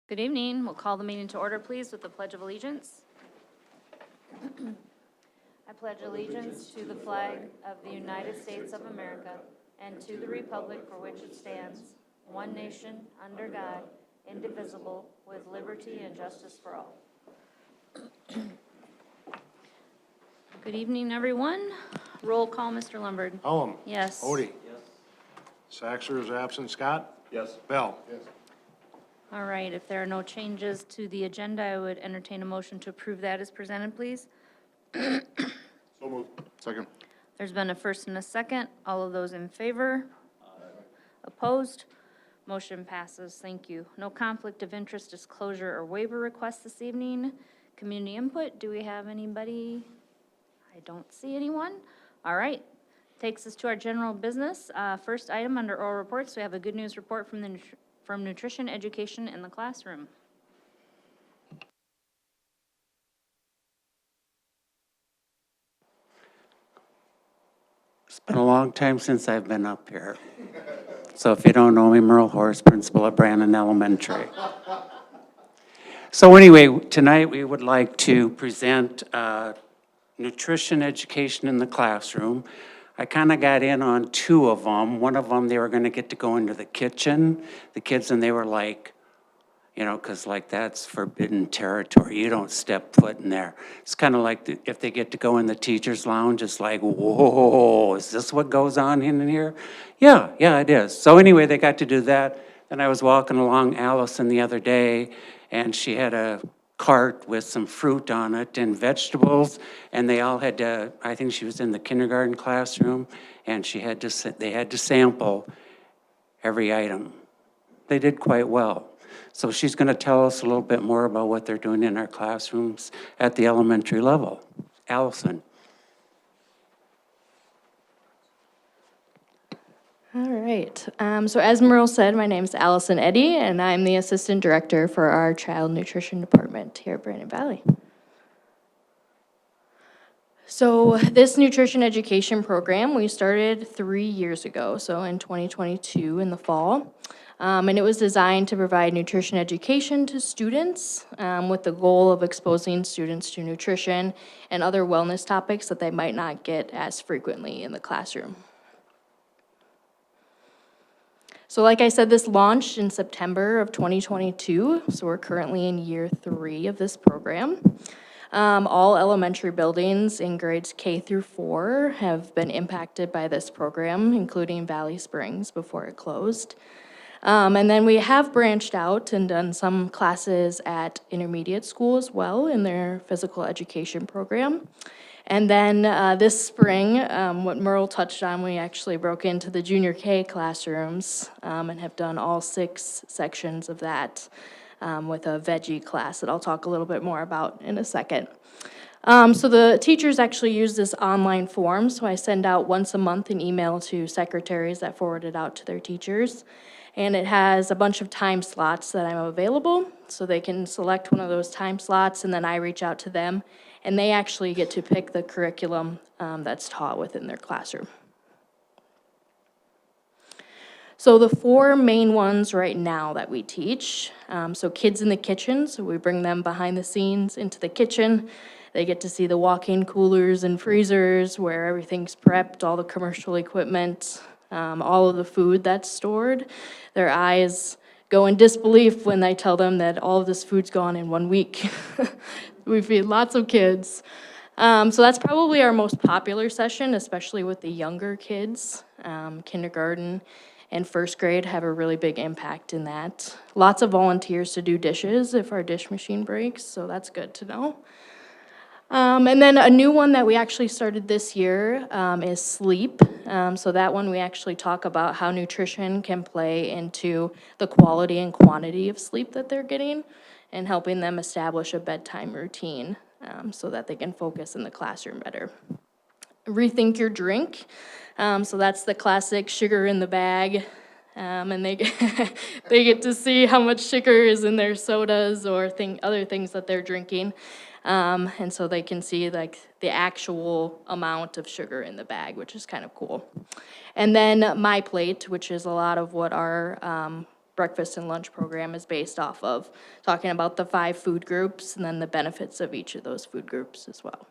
Good evening. We'll call the meeting to order, please, with the Pledge of Allegiance. I pledge allegiance to the flag of the United States of America and to the republic for which it stands, one nation, under God, indivisible, with liberty and justice for all. Good evening, everyone. Roll call, Mr. Lombard. Cullum. Yes. Odie. Saxer is absent. Scott. Yes. Bell. All right, if there are no changes to the agenda, I would entertain a motion to approve that as presented, please. So moved. Second. There's been a first and a second. All of those in favor? Opposed? Motion passes. Thank you. No conflict of interest disclosure or waiver requests this evening. Community input, do we have anybody? I don't see anyone. All right. Takes us to our general business. First item under oral reports, we have a good news report from nutrition education in the classroom. It's been a long time since I've been up here. So if you don't know me, Merle Horst, principal of Brandon Elementary. So anyway, tonight we would like to present nutrition education in the classroom. I kind of got in on two of them. One of them, they were going to get to go into the kitchen, the kids, and they were like, you know, because like that's forbidden territory. You don't step foot in there. It's kind of like if they get to go in the teacher's lounge, it's like, whoa, is this what goes on in here? Yeah, it is. So anyway, they got to do that. Then I was walking along Allison the other day, and she had a cart with some fruit on it and vegetables, and they all had to, I think she was in the kindergarten classroom, and they had to sample every item. They did quite well. So she's going to tell us a little bit more about what they're doing in our classrooms at the elementary level. Allison. All right. So as Merle said, my name is Allison Eddy, and I'm the Assistant Director for our Child Nutrition Department here at Brandon Valley. So this nutrition education program, we started 3 years ago, so in 2022 in the fall. And it was designed to provide nutrition education to students with the goal of exposing students to nutrition and other wellness topics that they might not get as frequently in the classroom. So like I said, this launched in September of 2022, so we're currently in year 3 of this program. All elementary buildings in grades K through 4 have been impacted by this program, including Valley Springs before it closed. And then we have branched out and done some classes at intermediate school as well in their physical education program. And then this spring, what Merle touched on, we actually broke into the junior K classrooms and have done all 6 sections of that with a veggie class that I'll talk a little bit more about in a second. So the teachers actually use this online form, so I send out once a month an email to secretaries that forward it out to their teachers. And it has a bunch of time slots that I'm available, so they can select one of those time slots, and then I reach out to them, and they actually get to pick the curriculum that's taught within their classroom. So the 4 main ones right now that we teach, so kids in the kitchen, so we bring them behind the scenes into the kitchen. They get to see the walk-in coolers and freezers where everything's prepped, all the commercial equipment, all of the food that's stored. Their eyes go in disbelief when I tell them that all of this food's gone in 1 week. We feed lots of kids. So that's probably our most popular session, especially with the younger kids. Kindergarten and first grade have a really big impact in that. Lots of volunteers to do dishes if our dish machine breaks, so that's good to know. And then a new one that we actually started this year is sleep. So that one we actually talk about how nutrition can play into the quality and quantity of sleep that they're getting and helping them establish a bedtime routine so that they can focus in the classroom better. Rethink your drink. So that's the classic sugar in the bag. And they get to see how much sugar is in their sodas or other things that they're drinking. And so they can see like the actual amount of sugar in the bag, which is kind of cool. And then My Plate, which is a lot of what our breakfast and lunch program is based off of, talking about the 5 food groups and then the benefits of each of those food groups as well.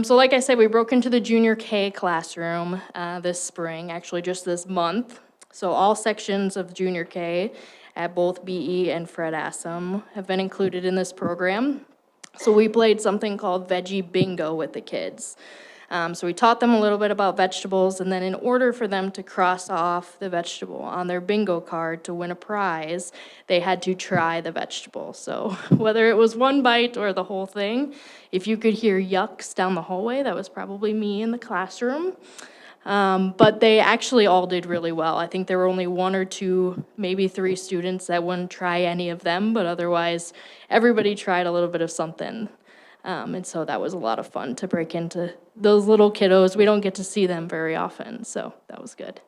So like I said, we broke into the junior K classroom this spring, actually just this month. So all sections of junior K at both BE and Fred Assam have been included in this program. So we played something called Veggie Bingo with the kids. So we taught them a little bit about vegetables, and then in order for them to cross off the vegetable on their bingo card to win a prize, they had to try the vegetable. So whether it was one bite or the whole thing, if you could hear yucks down the hallway, that was probably me in the classroom. But they actually all did really well. I think there were only 1 or 2, maybe 3 students that wouldn't try any of them, but otherwise, everybody tried a little bit of something. And so that was a lot of fun to break into those little kiddos. We don't get to see them very often, so that was good.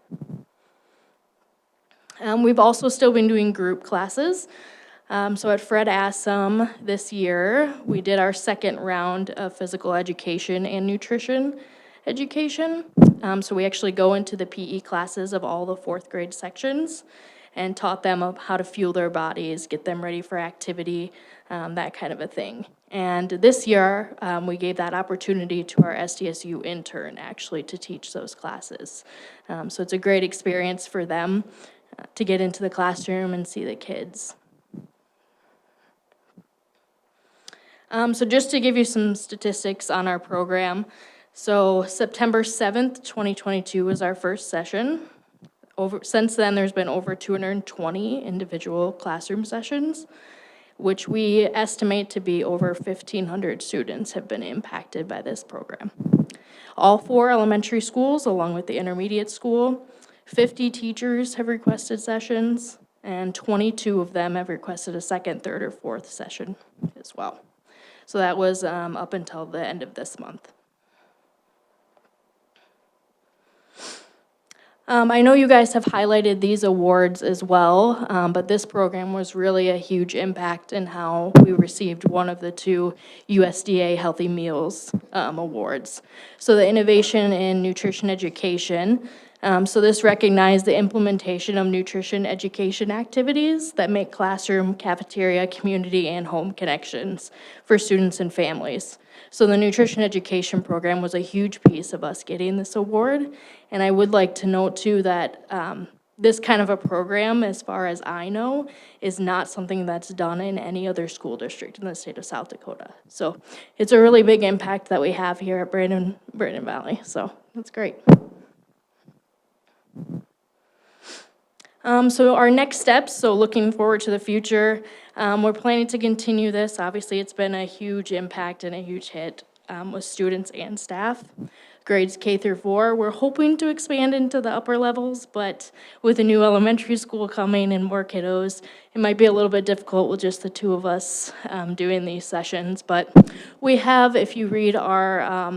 We've also still been doing group classes. So at Fred Assam this year, we did our second round of physical education and nutrition education. So we actually go into the PE classes of all the 4th grade sections and taught them of how to fuel their bodies, get them ready for activity, that kind of a thing. And this year, we gave that opportunity to our SDSU intern, actually, to teach those classes. So it's a great experience for them to get into the classroom and see the kids. So just to give you some statistics on our program, so September 7th, 2022 was our first session. Since then, there's been over 220 individual classroom sessions, which we estimate to be over 1,500 students have been impacted by this program. All 4 elementary schools, along with the intermediate school, 50 teachers have requested sessions, and 22 of them have requested a second, third, or fourth session as well. So that was up until the end of this month. I know you guys have highlighted these awards as well, but this program was really a huge impact in how we received one of the 2 USDA Healthy Meals awards. So the Innovation in Nutrition Education. So this recognized the implementation of nutrition education activities that make classroom, cafeteria, community, and home connections for students and families. So the nutrition education program was a huge piece of us getting this award. And I would like to note too that this kind of a program, as far as I know, is not something that's done in any other school district in the state of South Dakota. So it's a really big impact that we have here at Brandon Valley. So that's great. So our next steps, so looking forward to the future, we're planning to continue this. Obviously, it's been a huge impact and a huge hit with students and staff. Grades K through 4, we're hoping to expand into the upper levels, but with a new elementary school coming and more kiddos, it might be a little bit difficult with just the 2 of us doing these sessions. But we have, if you read our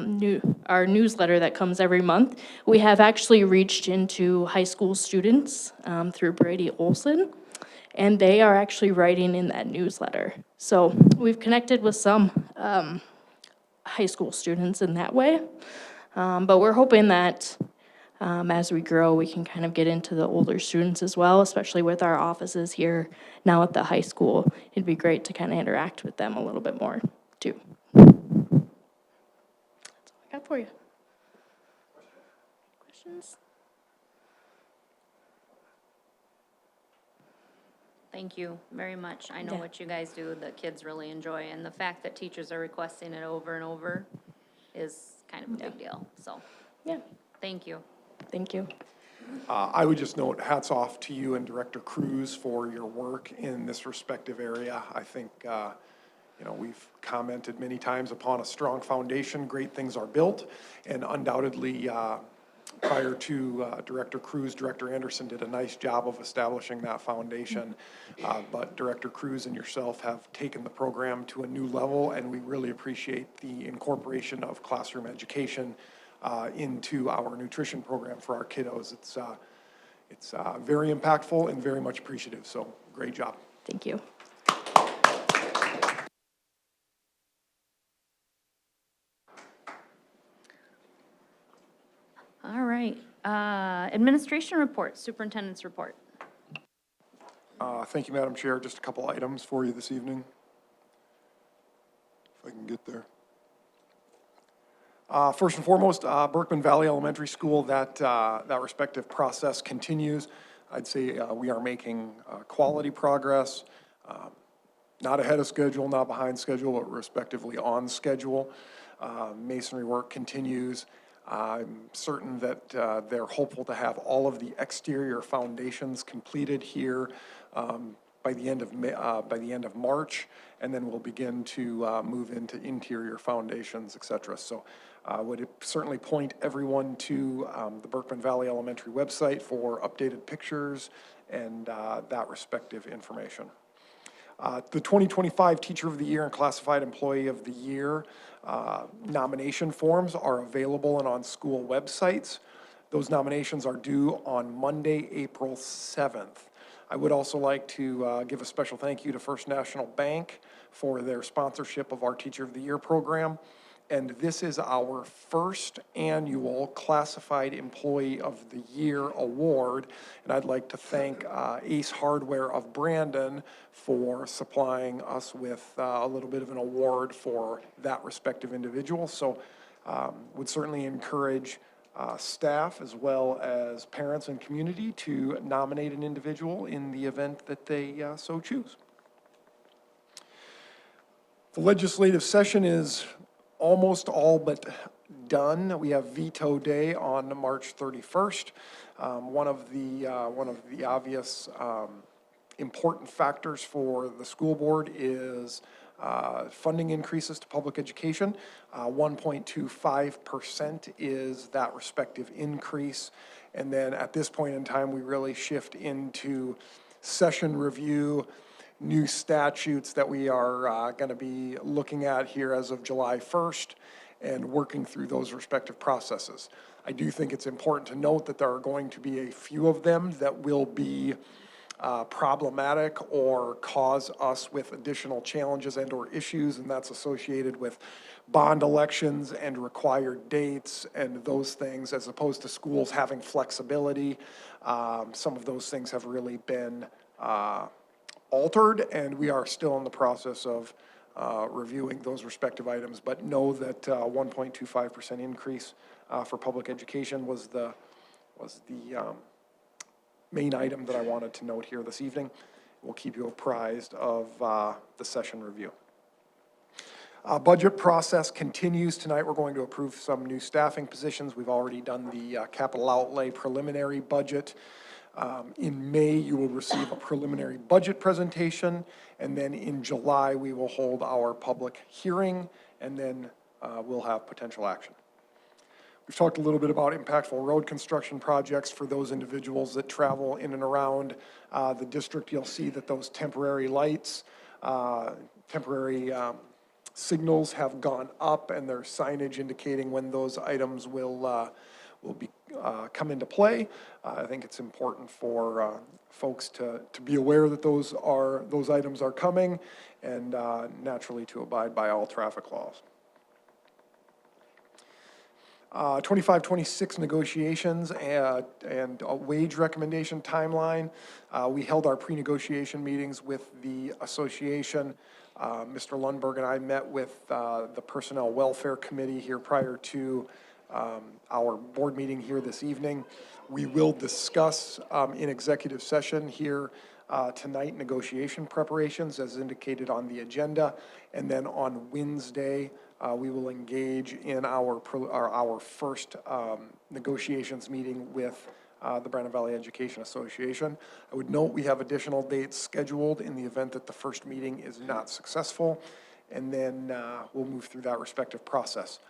newsletter that comes every month, we have actually reached into high school students through Brady Olson, and they are actually writing in that newsletter. So we've connected with some high school students in that way. But we're hoping that as we grow, we can kind of get into the older students as well, especially with our offices here now at the high school. It'd be great to kind of interact with them a little bit more, too. That's all I got for you. Questions? Thank you very much. I know Yeah. what you guys do, the kids really enjoy, and the fact that teachers are requesting it over and over is kind of a big deal, so, Yeah, thank you. thank you. I would just note, hats off to you and Director Cruz for your work in this respective area. I think, we've commented many times upon a strong foundation, great things are built, and undoubtedly, prior to Director Cruz, Director Anderson did a nice job of establishing that foundation. But Director Cruz and yourself have taken the program to a new level, and we really appreciate the incorporation of classroom education into our nutrition program for our kiddos. It's very impactful and very much appreciative, so great job. Thank you. All right, administration report, superintendent's report. Thank you, Madam Chair. Just a couple items for you this evening. If I can get there. First and foremost, Berkman Valley Elementary School, that respective process continues. I'd say we are making quality progress, not ahead of schedule, not behind schedule, but respectively on schedule. Masonry work continues. I'm certain that they're hopeful to have all of the exterior foundations completed here by the end of March, and then we'll begin to move into interior foundations, et cetera. So would certainly point everyone to the Berkman Valley Elementary website for updated pictures and that respective information. The 2025 Teacher of the Year and Classified Employee of the Year nomination forms are available and on school websites. Those nominations are due on Monday, April 7th. I would also like to give a special thank you to First National Bank for their sponsorship of our Teacher of the Year program. And this is our first annual Classified Employee of the Year award. And I'd like to thank Ace Hardware of Brandon for supplying us with a little bit of an award for that respective individual. So would certainly encourage staff as well as parents and community to nominate an individual in the event that they so choose. The legislative session is almost all but done. We have veto day on March 31st. One of the obvious important factors for the school board is funding increases to public education. 1.25% is that respective increase. And then at this point in time, we really shift into session review, new statutes that we are going to be looking at here as of July 1st and working through those respective processes. I do think it's important to note that there are going to be a few of them that will be problematic or cause us with additional challenges and or issues, and that's associated with bond elections and required dates and those things, as opposed to schools having flexibility. Some of those things have really been altered, and we are still in the process of reviewing those respective items, but know that 1.25% increase for public education was the main item that I wanted to note here this evening. We'll keep you apprised of the session review. Budget process continues. Tonight we're going to approve some new staffing positions. We've already done the capital outlay preliminary budget. In May, you will receive a preliminary budget presentation, and then in July, we will hold our public hearing, and then we'll have potential action. We've talked a little bit about impactful road construction projects for those individuals that travel in and around the district. You'll see that those temporary lights, temporary signals have gone up, and there's signage indicating when those items will come into play. I think it's important for folks to be aware that those items are coming, and naturally to abide by all traffic laws. 25-26 negotiations and a wage recommendation timeline. We held our pre-negotiation meetings with the association. Mr. Lundberg and I met with the Personnel Welfare Committee here prior to our board meeting here this evening. We will discuss in executive session here tonight negotiation preparations as indicated on the agenda, and then on Wednesday we will engage in our first negotiations meeting with the Brandon Valley Education Association. I would note we have additional dates scheduled in the event that the first meeting is not successful, and then we'll move through that respective process.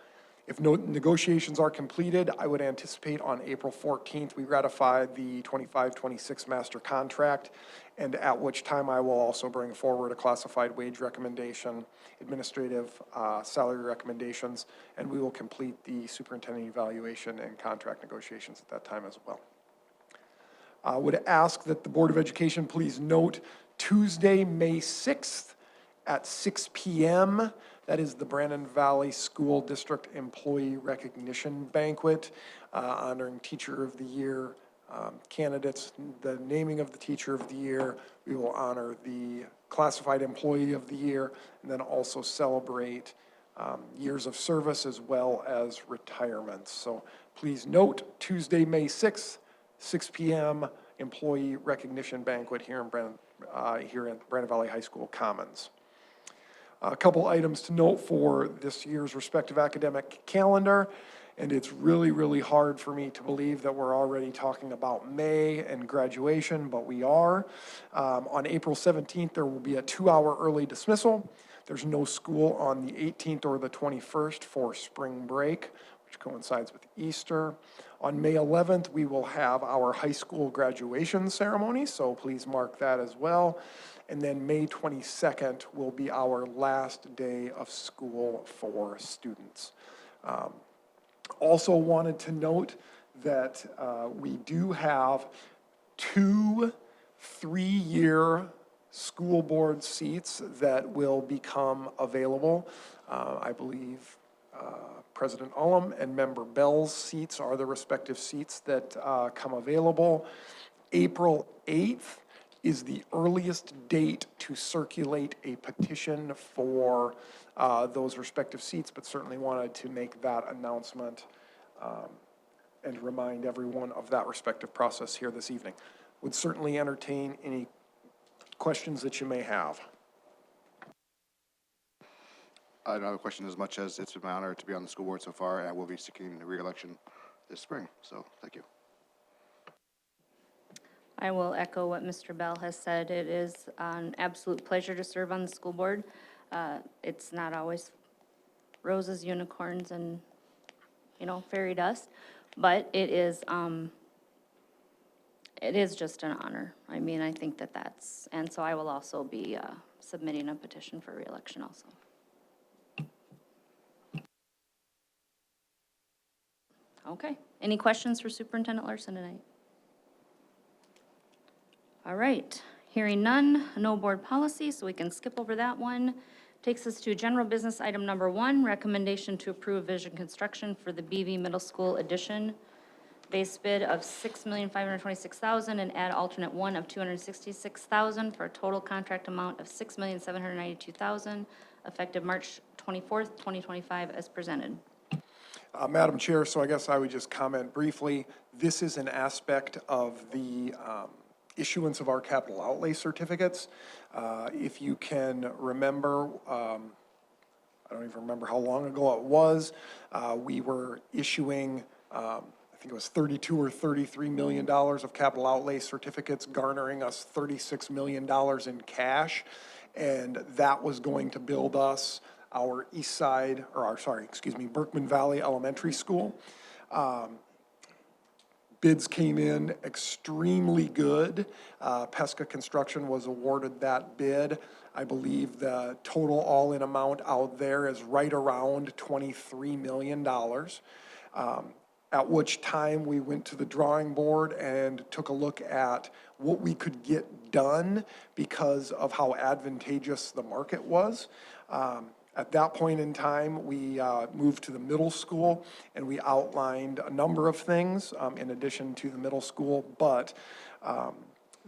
If no negotiations are completed, I would anticipate on April 14th, we ratify the 25-26 master contract, and at which time I will also bring forward a classified wage recommendation, administrative salary recommendations, and we will complete the superintendent evaluation and contract negotiations at that time as well. I would ask that the Board of Education please note Tuesday, May 6th at 6 p.m. That is the Brandon Valley School District Employee Recognition Banquet, honoring Teacher of the Year candidates. The naming of the Teacher of the Year, we will honor the Classified Employee of the Year, and then also celebrate years of service as well as retirements. So please note, Tuesday, May 6th, 6 p.m., Employee Recognition Banquet here in Brandon Valley High School Commons. A couple items to note for this year's respective academic calendar, and it's really, really hard for me to believe that we're already talking about May and graduation, but we are. On April 17th, there will be a 2-hour early dismissal. There's no school on the 18th or the 21st for spring break, which coincides with Easter. On May 11th, we will have our high school graduation ceremony, so please mark that as well. And then May 22nd will be our last day of school for students. Also wanted to note that we do have 2 3-year school board seats that will become available. I believe President Ullum and Member Bell's seats are the respective seats that come available. April 8th is the earliest date to circulate a petition for those respective seats, but certainly wanted to make that announcement and remind everyone of that respective process here this evening. Would certainly entertain any questions that you may have. I don't have a question as much as it's been my honor to be on the school board so far, and I will be seeking re-election this spring, so thank you. I will echo what Mr. Bell has said. It is an absolute pleasure to serve on the school board. It's not always roses, unicorns, and, fairy dust, but it is just an honor. I mean, I think that's, and so I will also be submitting a petition for re-election also. Okay. Any questions for Superintendent Larson tonight? All right. Hearing none, no board policy, so we can skip over that one. Takes us to general business item number 1, recommendation to approve Vision Construction for the BV Middle School addition. Base bid of $6,526,000 and add alternate 1 of $266,000 for a total contract amount of $6,792,000, effective March 24th, 2025, as presented. Madam Chair, so I guess I would just comment briefly. This is an aspect of the issuance of our capital outlay certificates. If you can remember, I don't even remember how long ago it was, we were issuing, I think it was $32 or $33 million of capital outlay certificates, garnering us $36 million in cash. And that was going to build us our Berkman Valley Elementary School. Bids came in extremely good. Pesca Construction was awarded that bid. I believe the total all-in amount out there is right around $23 million. At which time we went to the drawing board and took a look at what we could get done because of how advantageous the market was. At that point in time, we moved to the middle school, and we outlined a number of things in addition to the middle school, but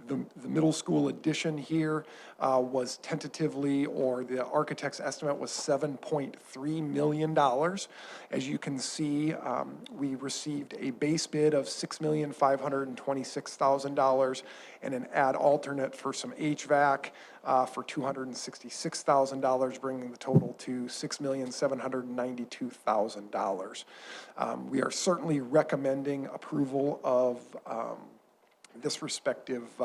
the middle school addition here was tentatively, or the architect's estimate was $7.3 million. As you can see, we received a base bid of $6,526,000 and an add alternate for some HVAC for $266,000, bringing the total to $6,792,000. We are certainly recommending approval of this respective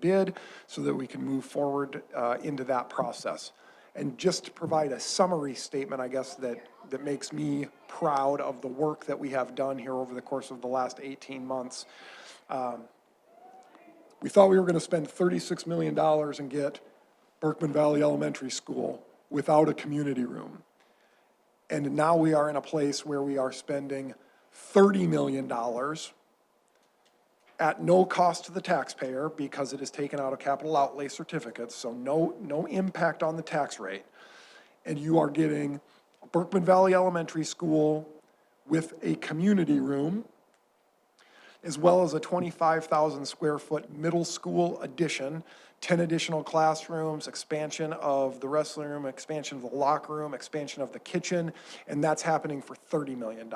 bid so that we can move forward into that process. And just to provide a summary statement, I guess, that makes me proud of the work that we have done here over the course of the last 18 months. We thought we were going to spend $36 million and get Berkman Valley Elementary School without a community room. And now we are in a place where we are spending $30 million at no cost to the taxpayer because it is taken out of capital outlay certificates, so no impact on the tax rate. and you are getting Berkman Valley Elementary School with a community room, as well as a 25,000 square foot middle school addition, 10 additional classrooms, expansion of the wrestling room, expansion of the locker room, expansion of the kitchen, and that's happening for $30 million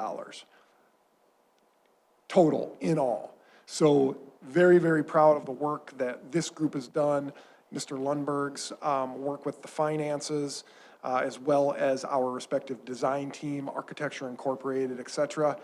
total in all. So very, very proud of the work that this group has done. Mr. Lundberg's work with the finances, as well as our respective design team, Architecture Incorporated, et cetera.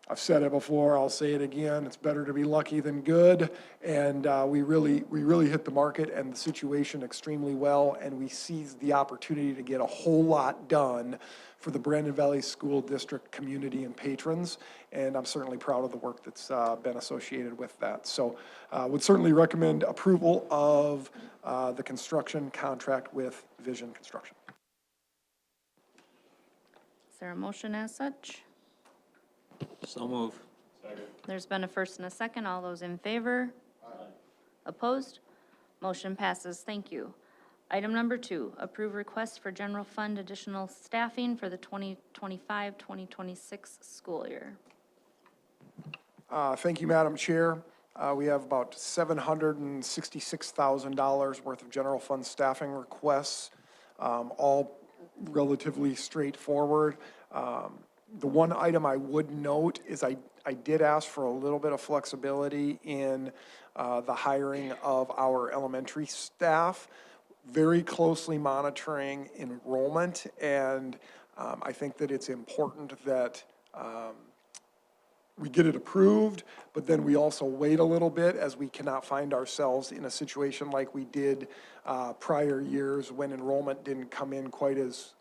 I've said it before, I'll say it again, it's better to be lucky than good, and we really hit the market and the situation extremely well, and we seized the opportunity to get a whole lot done for the Brandon Valley School District community and patrons, and I'm certainly proud of the work that's been associated with that. So would certainly recommend approval of the construction contract with Vision Construction. Is there a motion as such? So move. There's been a first and a second. All those in favor? Opposed? Motion passes. Thank you. Item number 2, approve request for general fund additional staffing for the 2025-2026 school year. Thank you, Madam Chair. We have about $766,000 worth of general fund staffing requests, all relatively straightforward. The one item I would note is I did ask for a little bit of flexibility in the hiring of our elementary staff, very closely monitoring enrollment, and I think that it's important that we get it approved, but then we also wait a little bit, as we cannot find ourselves in a situation like we did prior years when enrollment didn't come in quite as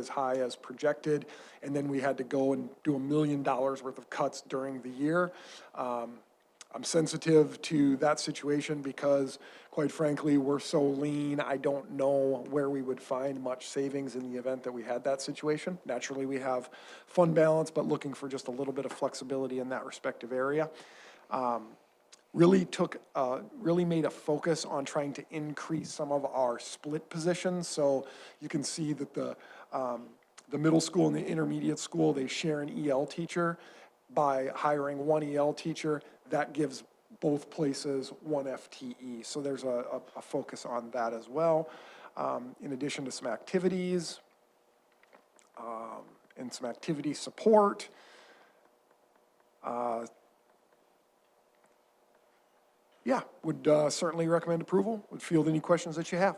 high as projected, and then we had to go and do $1 million worth of cuts during the year. I'm sensitive to that situation because, quite frankly, we're so lean, I don't know where we would find much savings in the event that we had that situation. Naturally, we have fund balance, but looking for just a little bit of flexibility in that respective area. Really made a focus on trying to increase some of our split positions. So you can see that the middle school and the intermediate school, they share an EL teacher. By hiring one EL teacher, that gives both places one FTE. So there's a focus on that as well. In addition to some activities and some activity support. Yeah, would certainly recommend approval. Would field any questions that you have.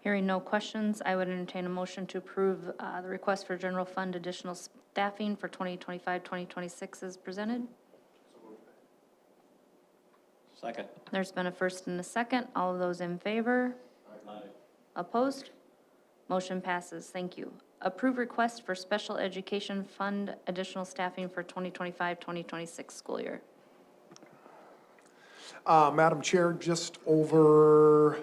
Hearing no questions, I would entertain a motion to approve the request for general fund additional staffing for 2025-2026 as presented. Second. There's been a first and a second. All of those in favor? Opposed? Motion passes. Thank you. Approve request for special education fund additional staffing for 2025-2026 school year. Madam Chair, just over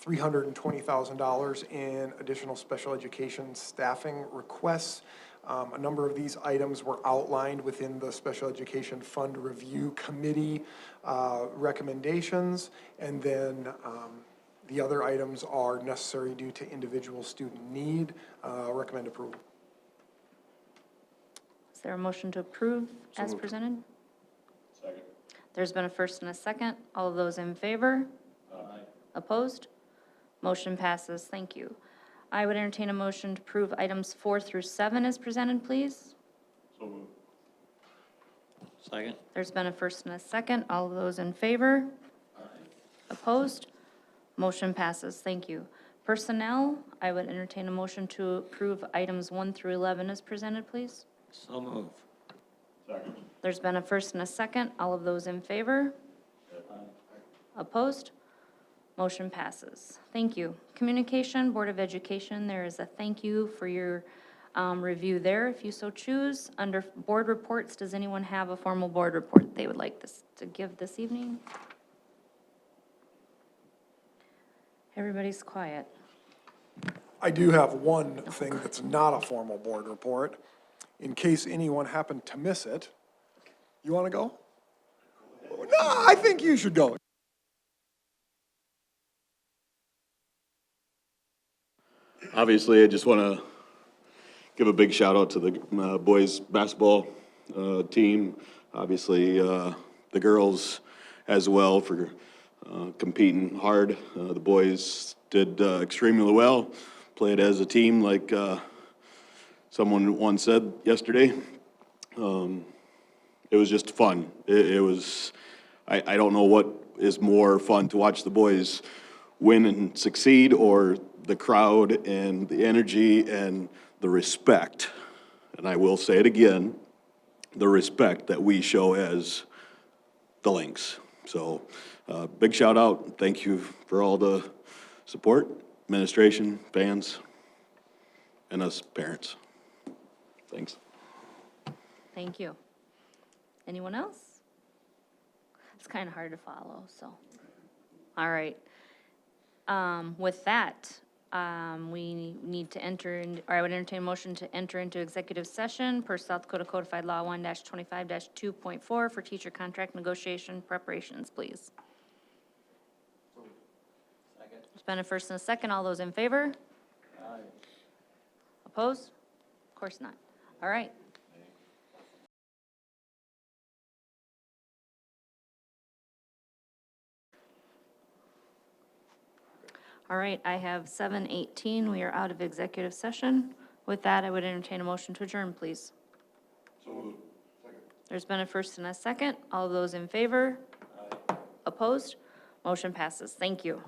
$320,000 in additional special education staffing requests. A number of these items were outlined within the Special Education Fund Review Committee recommendations, and then the other items are necessary due to individual student need. Recommend approval. Is there a motion to approve as presented? Second. There's been a first and a second. All of those in favor? Opposed? Motion passes. Thank you. I would entertain a motion to approve items 4 through 7 as presented, please. So move. Second. There's been a first and a second. All of those in favor? Opposed? Motion passes. Thank you. Personnel, I would entertain a motion to approve items 1 through 11 as presented, please. So move. Second. There's been a first and a second. All of those in favor? Opposed? Motion passes. Thank you. Communication, Board of Education, there is a thank you for your review there, if you so choose. Under board reports, does anyone have a formal board report they would like to give this evening? Everybody's quiet. I do have one thing that's not a formal board report. In case anyone happened to miss it, you want to go? I think you should go. Obviously, I just want to give a big shout out to the boys basketball team. Obviously, the girls as well for competing hard. The boys did extremely well, played as a team like someone once said yesterday. It was just fun. It was, I don't know what is more fun to watch the boys win and succeed, or the crowd and the energy and the respect. And I will say it again, the respect that we show as the Lynx. So, big shout out. Thank you for all the support, administration, fans, and us parents. Thanks. Thank you. Anyone else? It's kind of hard to follow, so. All right. With that, we need to enter in, or I would entertain a motion to enter into executive session per South Dakota Codified Law 1-25-2.4 for teacher contract negotiation preparations, please. There's been a first and a second. All those in favor? Aye. Opposed? Of course not. All right. All right, I have 7:18. We are out of executive session. With that, I would entertain a motion to adjourn, please. There's been a first and a second. All those in favor? Opposed? Motion passes. Thank you.